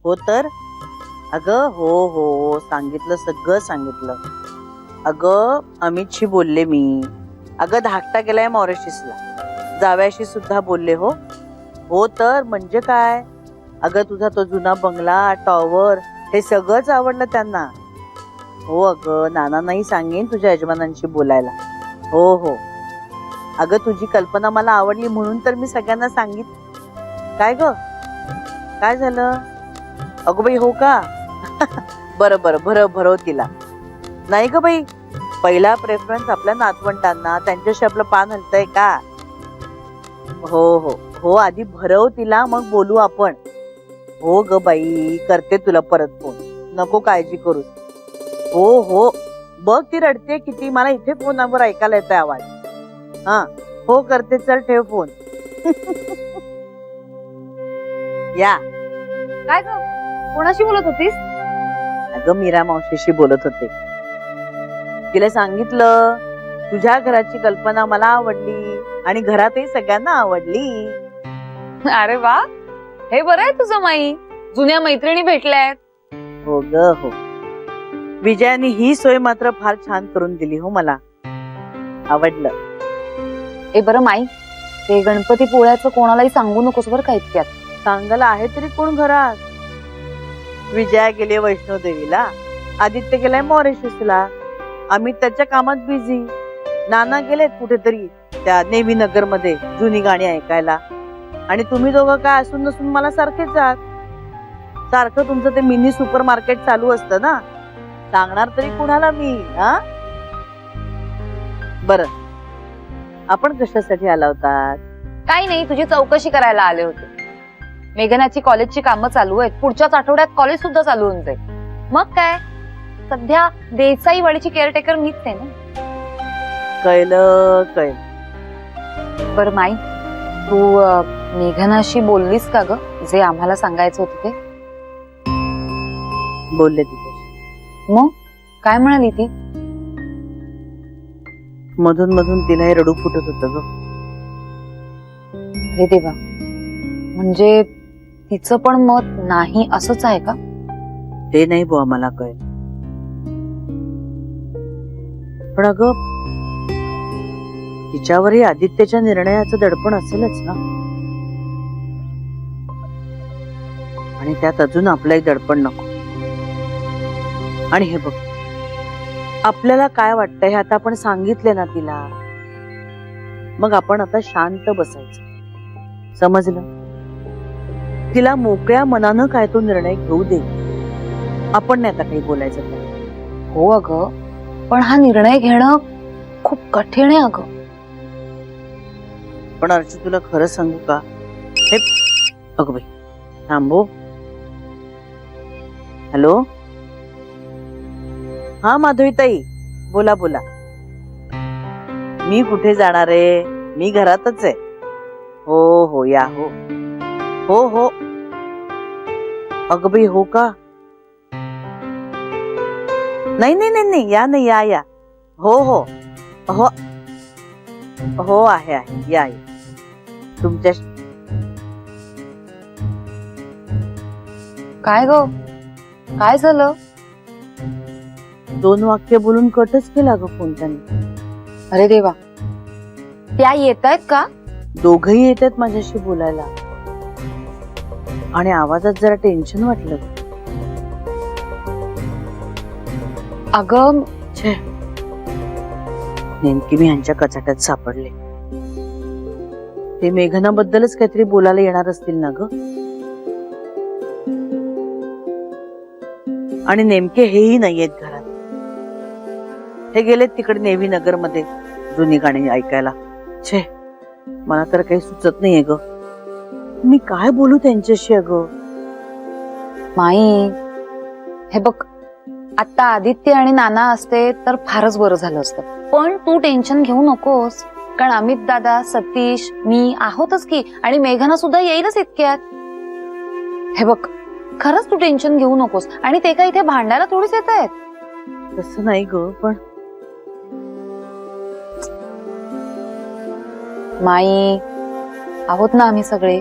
हो तर अगं हो हो सांगितलं, सगळं सांगितलं. अगं अमितशी बोलले मी. अगं धाकटा गेलाय मॉरिशसला. जाव्याशी सुद्धा बोलले. हो हो तर म्हणजे काय. अगं तुझा तो जुना बंगला, टॉवर हे सगळंच आवडलं त्यांना. हो अगं नानांनाही सांगेन तुझ्या यजमानांशी बोलायला. हो हो अगं तुझी कल्पना मला आवडली म्हणून तर मी सगळ्यांना सांगित. काय ग काय झालं. अगो बाई हो का. बरं बरं भरव तिला. नाही ग बाई, पहिला प्रेफरन्स आपल्या नातवंडांना. त्यांच्याशी आपलं पान हलतंय का. हो हो हो आधी भरव तिला, मग बोलू आपण. हो ग बाई करते तुला परत फोन. नको काळजी करूस. हो हो बघ ती रडते किती. मला इथे फोनवर ऐकायला येतोय आवाज. हा हो करते, चल ठेव फोन. या. काय ग कोणाशी बोलत होतीस. अगं मीरा मावशीशी बोलत होते. तिला सांगितलं तुझ्या घराची कल्पना मला आवडली आणि घरातही सगळ्यांना आवडली. अरे वा, हे बरं आहे तुझं माई. जुन्या मैत्रिणी भेटल्यात. हो ग हो. विजयाने ही सोय मात्र फार छान करून दिली हो मला. आवडलं. ए बरं माई, ते गणपती पोळ्याचं कोणालाही सांगू नकोस बरं का इतक्यात. सांगायला आहे तरी कोण घरात. विजया गेले वैष्णोदेवीला, आदित्य गेलाय मॉरिशसला, अमित त्याच्या कामात बिझी, नाना गेलेत कुठेतरी त्या नेव्ही नगर मध्ये जुनी गाणी ऐकायला. आणि तुम्ही दोघं काय असून नसून मला सारखेच आहात. सारखं तुमचं ते मिनी सुपर मार्केट चालू असतं ना. सांगणार तरी कुणाला मी. हा बर आपण कशासाठी आला होतात. काही नाही, तुझी चौकशी करायला आले होते. मेघनाची कॉलेजची कामं चालू आहेत. पुढच्याच आठवड्यात कॉलेज सुद्धा चालू होऊन जाईल. मग काय, सध्या देसाईवाडीची केअरटेकर मीच आहे ना. कळलं कळलं. बरं माई, तू मेघनाशी बोललीस का ग जे आम्हाला सांगायचं होतं ते. बोलले तिथे. मग काय म्हणाली ती. मधून मधून तिलाही रडू फुटत होतं ग. हे देवा, म्हणजे तिचं पण मत नाही असंच आहे का. ते नाही बुवा मला कळेल. पण अगं तिच्यावरही आदित्यच्या निर्णयाचं दडपण असेलच ना. आणि त्यात अजून आपलंही दडपण नको. आणि हे बघ, आपल्याला काय वाटतं हे आता आपण सांगितले ना तिला. मग आपण आता शांत बसायचं. समजलं. तिला मोकळ्या मनानं काय तो निर्णय घेऊ दे. आपण नाही आता काही बोलायचं त्याला. हो अगं, पण हा निर्णय घेणं खूप कठीण आहे अगं. पण अर्चू तुला खरं सांगू का. हे अगं बाई थांबो. हॅलो हा माधवीताई बोला बोला. मी कुठे जाणार आहे, मी घरातच आहे. हो हो या. हो हो हो अगं बाई हो का. नाही नाही नाही नाही या नाही या या. हो हो हो हो आहे आहे या या. तुमच्या काय ग काय झालं. 2 वाक्य बोलून कटच केला ग फोन त्यांनी. अरे देवा, त्या येतायत का. दोघही येतात माझ्याशी बोलायला. आणि आवाजात जरा टेन्शन वाटलं. अगं छे, नेमकी मी ह्यांच्या कचाट्यात सापडले. ते मेघनाबद्दलच काहीतरी बोलायला येणार असतील ना ग. आणि नेमके हेही नाहीयेत घरात. हे गेलेत तिकडे नेव्ही नगर मध्ये जुनी गाणी ऐकायला. छे, मला तर काही सुचत नाहीये ग. मी काय बोलू त्यांच्याशी अगं. माई, हे बघ, आता आदित्य आणि नाना असते तर फारच बरं झालं असतं. पण तू टेन्शन घेऊ नकोस, कारण अमित दादा, सतीश, मी आहोतच की. आणि मेघना सुद्धा येईलच इतक्यात. हे बघ, खरंच तू टेन्शन घेऊ नकोस. आणि ते काय इथे भांडायला थोडीच येत आहेत. तसं नाही ग, पण माई, आहोत ना आम्ही सगळे.